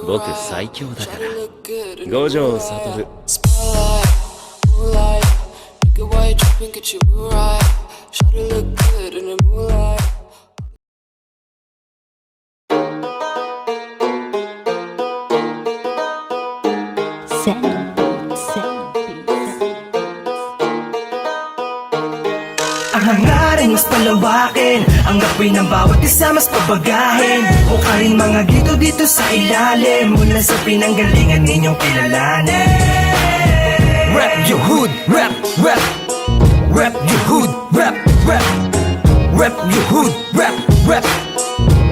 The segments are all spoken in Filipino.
僕最強だから五条悟 Ang hangarin mas palawakin, ang gawin ng bawat isa mas pabagahin. Hukaring mga gito dito sa ilalim, mula sa pinanggalingan ninyong kilalanin. Rap your hood, rap, rap. Rap your hood, rap, rap. Rap your hood, rap, rap.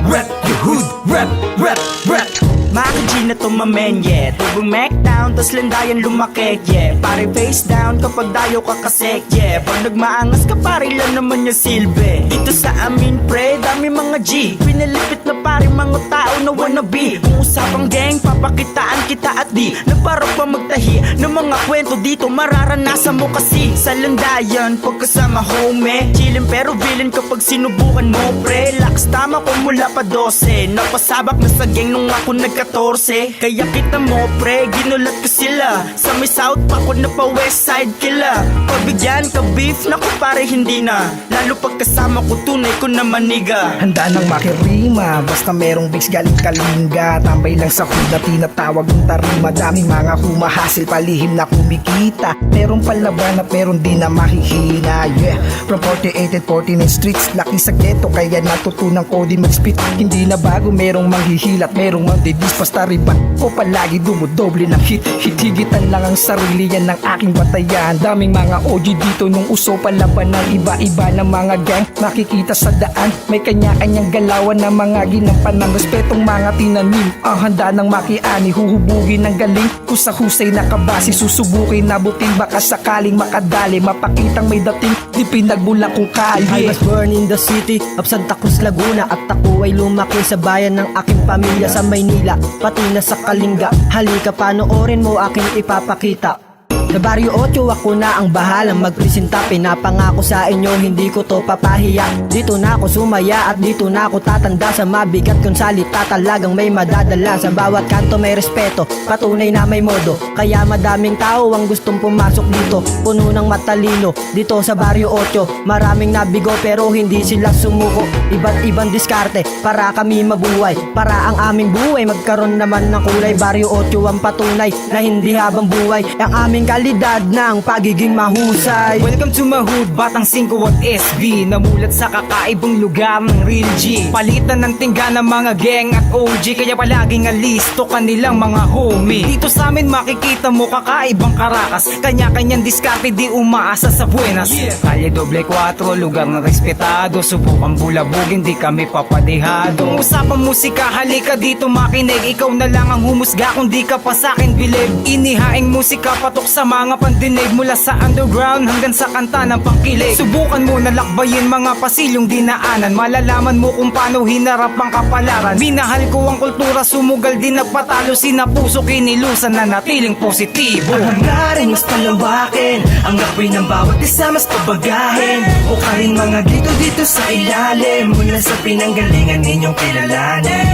Rap your hood, rap, rap, rap. Mga G na to mamen, yeah. Tubong Mac down, tas landayan lumakit, yeah. Pare face down kapag dayo ka kasek, yeah. Pag nagmaangas ka pare lang naman yung silbi. Dito sa amin pre, dami mga G. Pinalipit na pare mga tao na wannabe. Kung usapang gang, papakitaan kita at di nagparap pa magtahi ng mga kwento dito. Mararanasan mo kasi sa landayan pagkasama homie. Chillin pero villain kapag sinubukan mo pre. Lakas tama ko mula pa 12. Napasabak na sa gang nung ako nag-14. Kaya kita mo pre, ginulat ko sila. Sa may south pa ko na pa west side kila. Pabigyan ka beef, naku pare hindi na. Lalo pagkasama ko tunay ko na maniga. Handa nang makirima, basta merong bigs galing kalinga. Tambay lang sa hood na tinatawag ng tarima. Daming mga humahasil, palihim na kumikita. Merong palaban at meron din na mahihina, yeah. From 48 and 49 streets, laki sa ghetto, kaya natutunan ko din mag-spit. Hindi na bago, merong manghihilat, merong mandidis. Basta riba ko palagi dumudoble ng hit. Hitigitan lang ang sarili, yan ng aking batayan. Daming mga OG dito nung uso palaban ng iba-iba ng mga gang. Makikita sa daan, may kanya-kanyang galawan na mga ginampan ng respetong mga tinanim. Ang handa ng makiani, huhubugin ng galing. Kung sa husay nakabase, susubukin nabutin. Baka sakaling makadali, mapakitang may dating. Di pinagbulang kong I kalye. was born in the city of Santa Cruz, Laguna. At ako ay lumaki sa bayan ng aking pamilya sa Maynila, pati na sa Kalinga. Halika panoorin mo aking ipapakita. Sa Barrio 8 ako na ang bahalang magpresenta. Pinapangako sa inyo hindi ko to papahiya. Dito na ako sumaya at dito na ako tatanda. Sa mabigat kong salita talagang may madadala. Sa bawat kanto may respeto, patunay na may modo. Kaya madaming tao ang gustong pumasok dito. Puno ng matalino dito sa Barrio 8. Maraming nabigo pero hindi sila sumuko. Iba't ibang diskarte para kami mabuhay. Para ang aming buhay magkaroon naman ng kulay. Barrio 8 ang patunay na hindi habang buhay ang aming kalidad ng pagiging mahusay. Welcome to my hood, Batang 5 at SB. Namulat sa kakaibang lugar ng real G. Palitan ng tingga ng mga gang at OG. Kaya palaging alisto kanilang mga homie. Dito sa amin makikita mo kakaibang karakas. Kanya-kanyang diskarte di umaasa sa buenas, Kalye doble 4, lugar na respetado. Subukan bulabugin, di kami papadehado. Kung usapang musika, halika dito makinig. Ikaw na lang ang humusga kung di ka pa sa'kin bilib. Inihaing musika patok sa mga pandinig. Mula sa underground hanggang sa kanta ng pangkilig. Subukan mo na lakbayin mga pasilyong dinaanan. Malalaman mo kung paano hinarap ang kapalaran. Minahal ko ang kultura, sumugal din nagpatalo. Sinapuso kinilusan na natiling positibo. Ang hangarin mas palawakin, ang gawin ng bawat isa mas pabagahin. Hukaring mga gito dito sa ilalim, mula sa pinanggalingan ninyong kilalanin.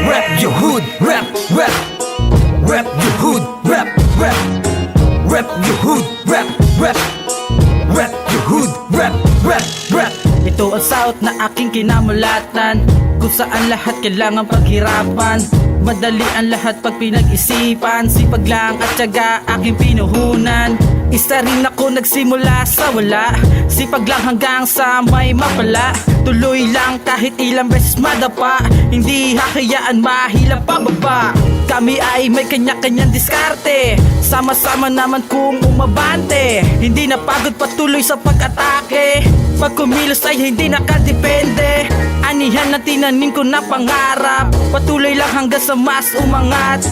Rap your hood, rap, rap. Rap your hood, rap, rap. Rap your hood, rap, rap. Rap your hood, rap, rap, rap. Ito ang South na aking kinamulatan, kung saan lahat kailangan paghirapan. Madali ang lahat pag pinag-isipan. Sipag lang at tiyaga aking pinuhunan. Isa rin ako nagsimula sa wala. Sipag lang hanggang sa may mapala. Tuloy lang kahit ilang beses madapa. Hindi hakayaan mahila pababa. Kami ay may kanya-kanyang diskarte. Sama-sama naman kung umabante. Hindi napagod patuloy sa pag-atake. Pag kumilos ay hindi nakadepende. Anihan na tinanim ko na pangarap. Patuloy lang hanggang sa mas umangat.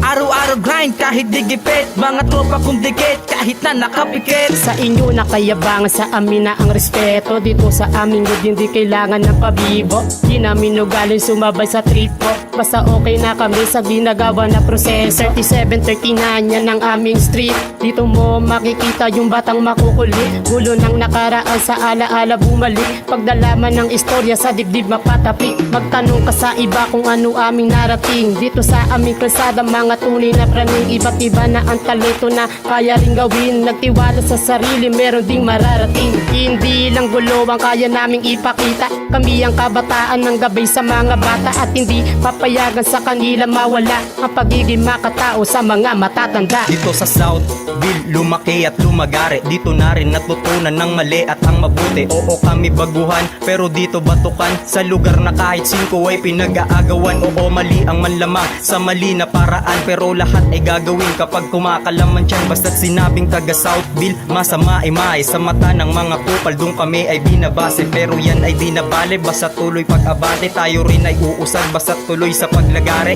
Araw-araw grind kahit digipit, mga tropa kong dikit kahit na nakapikit. Sa inyo na kayabangan, sa amin na ang respeto. Dito sa aming good hindi kailangan ng pabibo. Di namin ugaling sumabay sa trip po. Basta okay na kami sa ginagawa na proseso. 37-39 yan ang aming street. Dito mo makikita yung batang makukulit. Gulo ng nakaraan sa alaala bumalik. Pagdalaman ng istorya sa dibdib mapatapik. Magtanong ka sa iba kung ano aming narating. Dito sa aming kalsada mga tunay na praning. Iba't iba na ang talento na kaya ring gawin. Nagtiwala sa sarili meron ding mararating. Hindi lang gulo ang kaya naming ipakita. Kami ang kabataan ng gabay sa mga bata. At hindi papayagan sa kanila mawala ang pagiging makatao sa mga matatanda. Dito sa Southville, lumaki at lumagari. Dito na rin natutunan ng mali at ang mabuti. Oo, kami baguhan, pero dito batukan. Sa lugar na kahit 5 ay pinag-aagawan. Oo, mali ang manlamang sa mali na paraan, pero lahat ay gagawin kapag kumakalaman siyan. Basta't sinabing taga Southville, masama ay may sa mata ng mga kupal. Doon kami ay binabase, pero yan ay binabale. Basta tuloy pag-abate, tayo rin ay uusad. Basta tuloy sa paglagare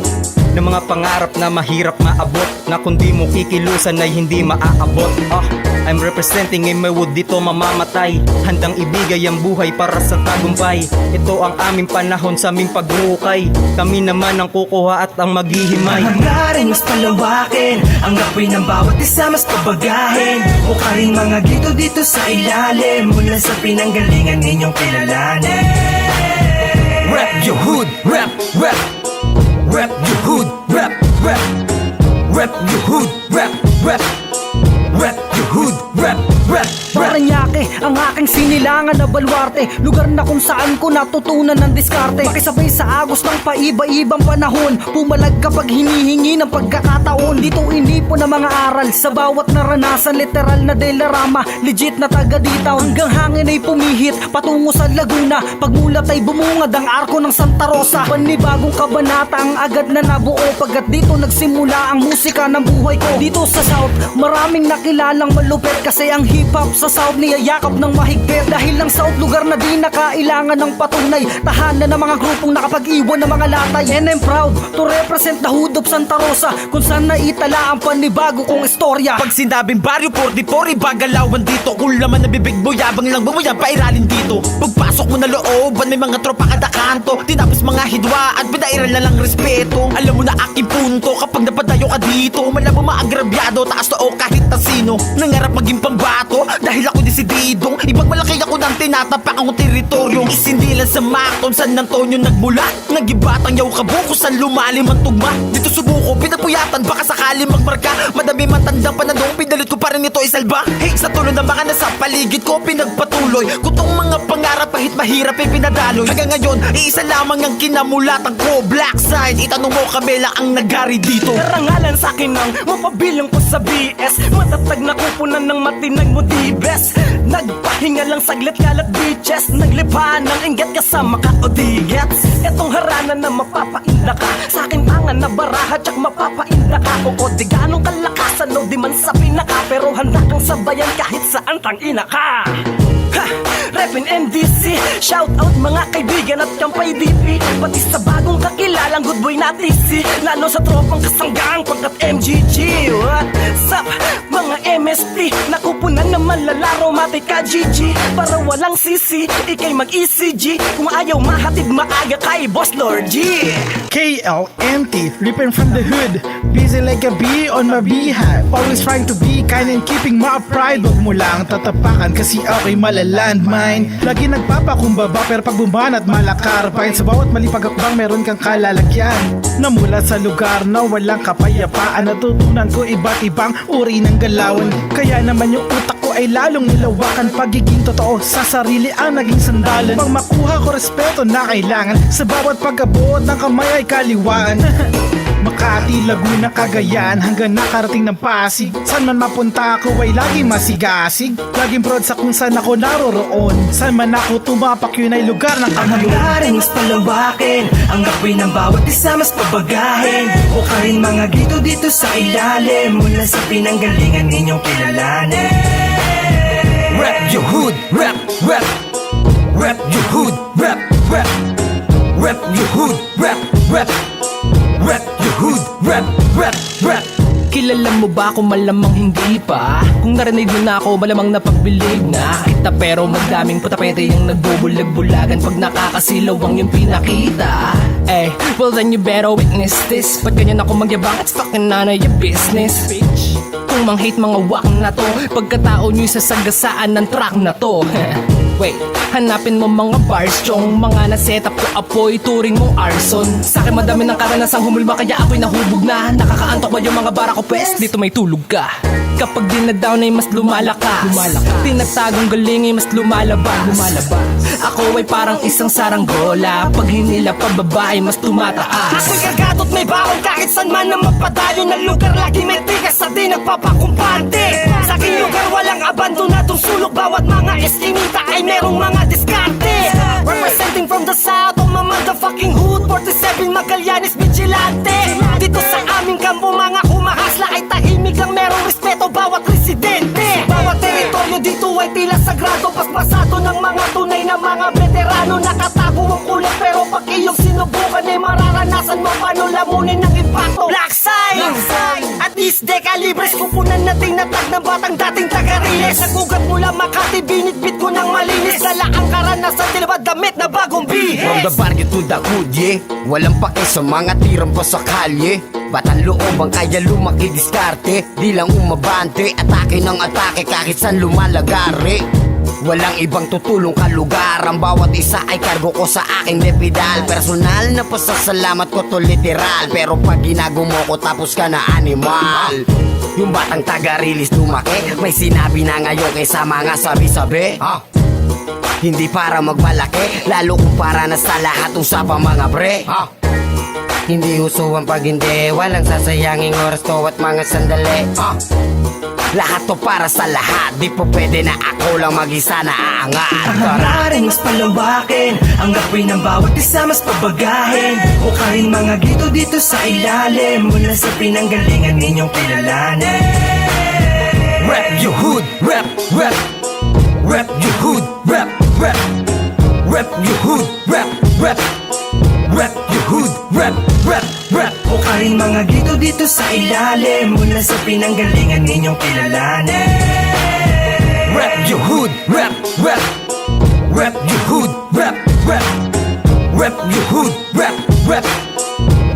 ng mga pangarap na mahirap maabot, na kundi mo kikilusan ay hindi maaabot. I'm representing Maywood, dito mamamatay. Handang ibigay ang buhay para sa tagumpay. Ito ang aming panahon sa aming paghukay. Kami naman ang kukuha at ang maghihimay. Hangarin mas palawakin, ang apoy ng bawat isa mas pabagahin. Hukarin mga gito dito sa ilalim, mula sa pinanggalingan ninyong kilalanin. Rap your hood, rap, rap. Rap your hood, rap, rap. Rap your hood, rap, rap. Rap your hood, rap, rap, rap. Paranaque, ang aking sinilangan na baluarte. Lugar na kung saan ko natutunan ng diskarte. Makisabay sa agos ng paiba-ibang panahon. Pumalag kapag hinihingi ng pagkakataon. Dito inipon ang mga aral sa bawat naranasan. Literal na delarama, legit na taga ditaw. Hanggang hangin ay pumihit patungo sa Laguna. Pagmulat ay bumungad ang arko ng Santa Rosa. Panibagong kabanata ang agad na nabuo. Pagkat dito nagsimula ang musika ng buhay ko. Dito sa South, maraming nakilalang malupit. Kasi ang hip-hop sa South niyayakap ng mahigpit. Dahil ang South lugar na di nakailangan ng patunay. Tahanan ng mga grupong nakapag-iwan ng mga latay. And I'm proud to represent the hood of Santa Rosa, kung saan naitala ang panibago kong istorya. Pag sinabing baryo 44, ibagalawan dito. Kung laman na bibig mo, yabang lang bumuyan, pairalin dito. Pagpasok mo na looban, may mga tropa kada kanto. Tinapos mga hidwa at pinairal na lang respeto. Alam mo na aking punto, kapag napadayo ka dito, malabo maagrabyado, taas na o kahit na sino. Nangarap maging pambato, dahil ako desididong ipagmalaki ako ng tinatapak ang teritoryo. Isindilan sa Macton, San Antonio nagmula. Nagibatang yaw kabuko, saan lumalim ang tugma. Dito subuko, pinagpuyatan, baka sakali magmarka. Madami matandang panadong, pinalit ko pa rin ito isalba. Hey, sa tulong ng mga nasa paligid ko, pinagpatuloy kutong mga pangarap, kahit mahirap ay pinadaloy. Hanggang ngayon, iisa lamang ang kinamulatan ko, Black Side. Itanong mo kami lang ang nagari dito. Karangalan sa akin ang mapabilang ko sa BS. Matatag na kupunan ng matinag mo dibes. Nagpahinga lang saglit kalat bitches. Naglipa ng ingat kasama ka o digets. Etong harana na mapapainda ka, sa akin tangan na baraha tsak mapapainda ka. Oo, di ganong kalakasan o di man sa pinaka, pero handa kang sabayan kahit saan tang ina ka. Ha! Repin MDC, shout out mga kaibigan at kampay DP. Pati sa bagong kakilalang good boy na TC, lalo sa tropang kasanggang pagkat MGG. What's up mga MST, nakupunan na malalaro matik ka GG. Para walang CC, ikay mag-ECG. Kung ayaw mahatid maaga kay Boss Lord G. KLMT, ripping from the hood, busy like a bee on my beehive. Always trying to be kind and keeping my pride. Wag mo lang tatapakan kasi ako'y malalandmine. Lagi nagpapakumbaba pero pag bumahan at malakarpine. Sa bawat malipagakbang meron kang kalalagyan. Namula sa lugar na walang kapayapaan, natutunan ko iba't ibang uri ng galawan. Kaya naman yung utak ko ay lalong nilawakan. Pagiging totoo sa sarili ang naging sandalan. Pag makuha ko respeto na kailangan, sa bawat pag-abot ng kamay ay kaliwaan. Makati, Laguna, Cagayan, hanggang nakarating ng Pasig. Saan man mapunta ako ay laging masigasig. Laging proud sa kung saan ako naroroon. Saan man ako tumapak, yun ay lugar ng Ang hangarin mas palawakin, ang apoy ng bawat isa mas pabagahin. Hukarin mga gito dito sa ilalim, mula sa pinanggalingan ninyong kilalanin. Rap your hood, rap, rap. Rap your hood, rap, rap. Rap your hood, rap, rap. Rap your hood, rap, rap, rap. Kilala mo ba kung malamang hindi pa? Kung narinig mo na ako, malamang napagbilig na kita. Pero magdaming putapete yung nagbubulag-bulagan pag nakakasilaw ang yung pinakita. Eh, well then you better witness this. Ba't ganyan ako magyabang? It's fucking none of your business, bitch. Kung mang-hate mga wak na to, pagkatao nyo'y sasagasaan ng track na to. Wait, hanapin mo mga bars chong mga nasetap ko apoy, turing mo arson. Sa'kin madami ng karanasang humulma kaya ako'y nahubog na. Nakakaantok ba yung mga bara ko pes? Dito may tulog ka. Kapag dinadown ay mas lumalakas, tinatagong galing ay mas lumalabas. Ako ay parang isang saranggola, pag hinila pababa ay mas tumataas. Ako'y kagatot may baon kahit saan man na mapadayo ng lugar. Lagi may tigas at di nagpapakumpante. Sa aking lugar walang abandonadong sulok. Bawat mga eskinita ay merong mga diskarte. Representing from the south of my motherfucking hood, 47 Magallanes Vigilante. Dito sa aming kampo mga humahasla ay tahimik lang, merong respeto bawat residente. Bawat teritoryo dito ay tila sagrado, paspasado ng mga tunay na mga veterano. Nakatago ang kulit pero pag iyong sinubukan ay mararanasan mo paano lamunin ng impacto. Black sign! At least decalibres, kupunan na tinatag ng batang dating taga-riles. Nagugat mula Makati, binitbit ko ng malinis. Dala ang karanasan, tinabad damit na bagong bihis. From the barrio to the hood, yeah. Walang pake sa mga tirang pa sa kalye. Batang loob ang kaya lumaki diskarte. Di lang umabante, atake ng atake kahit saan lumalagari. Walang ibang tutulong ka lugar. Ang bawat isa ay kargo ko sa aking depidal. Personal na pasasalamat ko to literal. Pero pag ginago mo ko tapos ka na animal. Yung batang taga-release lumaki, may sinabi na ngayon kaysa mga sabi-sabi. Hindi para magmalaki, lalo kung para na sa lahat usapang mga bre. Hindi uso ang pag hindi, walang sasayanging oras to at mga sandali. Lahat to para sa lahat, di po pwede na ako lang mag-isa na aangat. Hangarin mas palawakin, ang gawin ng bawat isa mas pabagahin. Hukarin mga gito dito sa ilalim, mula sa pinanggalingan ninyong kilalanin. Rap your hood, rap, rap. Rap your hood, rap, rap. Rap your hood, rap, rap. Rap your hood, rap, rap, rap. Hukarin mga gito dito sa ilalim, mula sa pinanggalingan ninyong kilalanin. Rap your hood, rap, rap. Rap your hood, rap, rap. Rap your hood, rap, rap.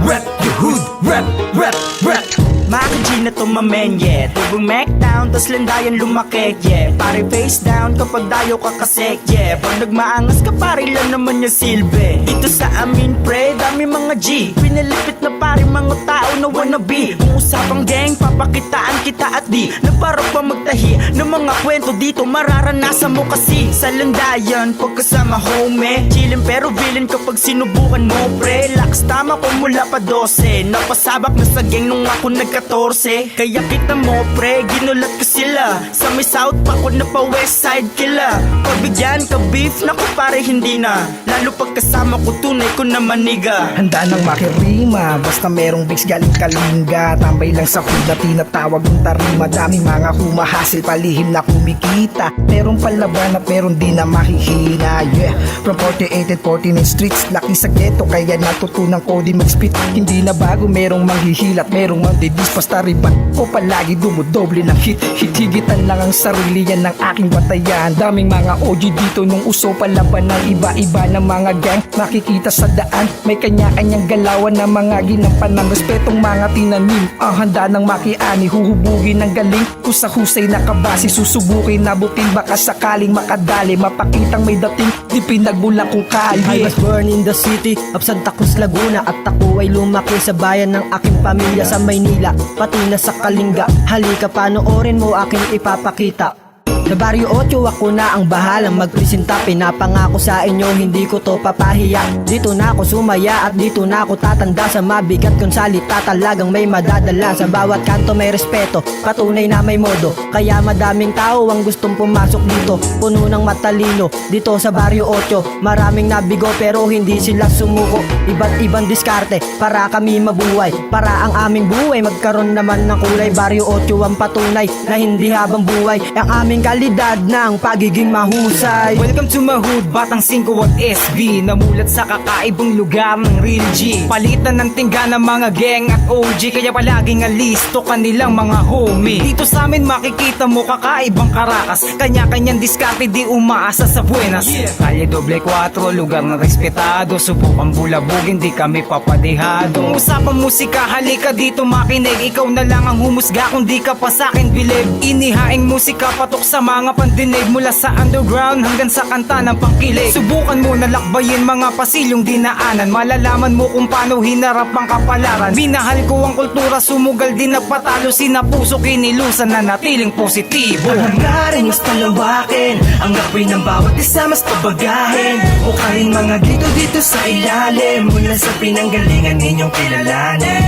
Rap your hood, rap, rap, rap. Maki G na to mamen, yeah. Tubong Mac down, tas landayan lumaki, yeah. Pare face down kapag dayo ka kasek, yeah. Pag nagmaangas ka pare lang naman yung silbi. Dito sa amin pre, dami mga G. Pinalipit na pare mga tao na wannabe. Kung usapang gang, papakitaan kita at di naparok pa magtahi ng mga kwento dito. Mararanasan mo kasi sa landayan pagkasama homie. Chillin pero villain kapag sinubukan mo pre. Lakas tama ko mula pa 12. Napasabak na sa gang nung ako nagka-14. Kaya kita mo pre, ginulat ko sila. Sa may south pa ko na pa west side kila. Pabigyan ka beef, naku pare hindi na. Lalo pagkasama ko tunay ko na maniga. Handa nang makirima, basta merong bigs galing kalinga. Tambay lang sa kuda, tinatawag ng tarima. Daming mga humahasil, palihim na kumikita. Merong palaban at meron din na mahihina, yeah. From 48 and 49 streets, laki sa ghetto, kaya natutunan ko di mag-spit. Hindi na bago, merong manghihilat, merong mandidis. Basta ribat ko palagi dumudoble ng hit. Hitigitan lang ang sarili, yan ng aking batayan. Daming mga OG dito nung uso palaban ng iba-iba ng mga gang. Makikita sa daan, may kanya-kanyang galawan na mga ginampan ng respetong mga tinanim. Ang handa ng makiani, huhubugin ng galing. Kung sa husay nakabase, susubukin nabutin. Baka sakaling makadali, mapakitang may dating. Di pinagbulang kong I kalye. was born in the city of Santa Cruz, Laguna. At ako ay lumaki sa bayan ng aking pamilya sa Maynila, pati na sa Kalinga. Halika panoorin mo aking ipapakita. Sa Barrio 8 ako na ang bahalang magpresenta. Pinapangako sa inyo hindi ko to papahiya. Dito na ako sumaya at dito na ako tatanda. Sa mabigat kong salita talagang may madadala. Sa bawat kanto may respeto, patunay na may modo. Kaya madaming tao ang gustong pumasok dito. Puno ng matalino dito sa Barrio 8. Maraming nabigo pero hindi sila sumuko. Iba't ibang diskarte para kami mabuhay. Para ang aming buhay magkaroon naman ng kulay. Barrio 8 ang patunay na hindi habang buhay ang aming kalye. kalidad ng pagiging mahusay. Welcome to Mahood, Batang 5 at SB. Namulat sa kakaibang lugar ng Real G. Palitan ng tingga ng mga gang at OG. Kaya palaging alisto kanilang mga homie. Dito sa amin makikita mo kakaibang karakas. Kanya-kanyang diskarte di umaasa sa buenas. Kalye doble 4, lugar ng respetado. Subukan bulabugin, di kami papadihado. Kung usapang musika, halika dito makinig. Ikaw na lang ang humusga kung di ka pa sa'kin bilib. Inihaing musika patok sa mga pandinig. Mula sa underground hanggang sa kanta ng pangkilig. Subukan mo na lakbayin mga pasilyong dinaanan. Malalaman mo kung paano hinarap ang kapalaran. Minahal ko ang kultura, sumugal din nagpatalo. Sinapuso kinilusan na natiling positibo. Ang hangarin mas palawakin, ang apoy ng bawat isa mas pabagahin. Hukarin mga gito dito sa ilalim, mula sa pinanggalingan ninyong kilalanin.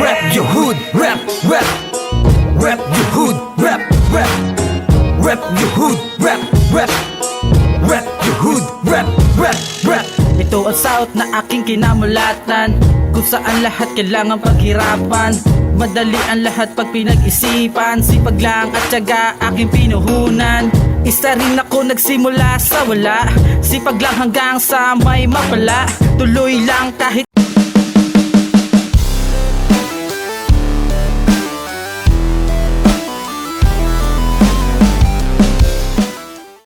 Rap your hood, rap, rap. Rap your hood, rap, rap. Rap your hood, rap, rap. Rap your hood, rap, rap, rap. Ito ang south na aking kinamulatan, kung saan lahat kailangan paghirapan. Madali ang lahat pag pinag-isipan. Sipag lang at tiyaga aking pinuhunan. Isa rin ako nagsimula sa wala. Sipag lang hanggang sa may mapala. Tuloy lang kahit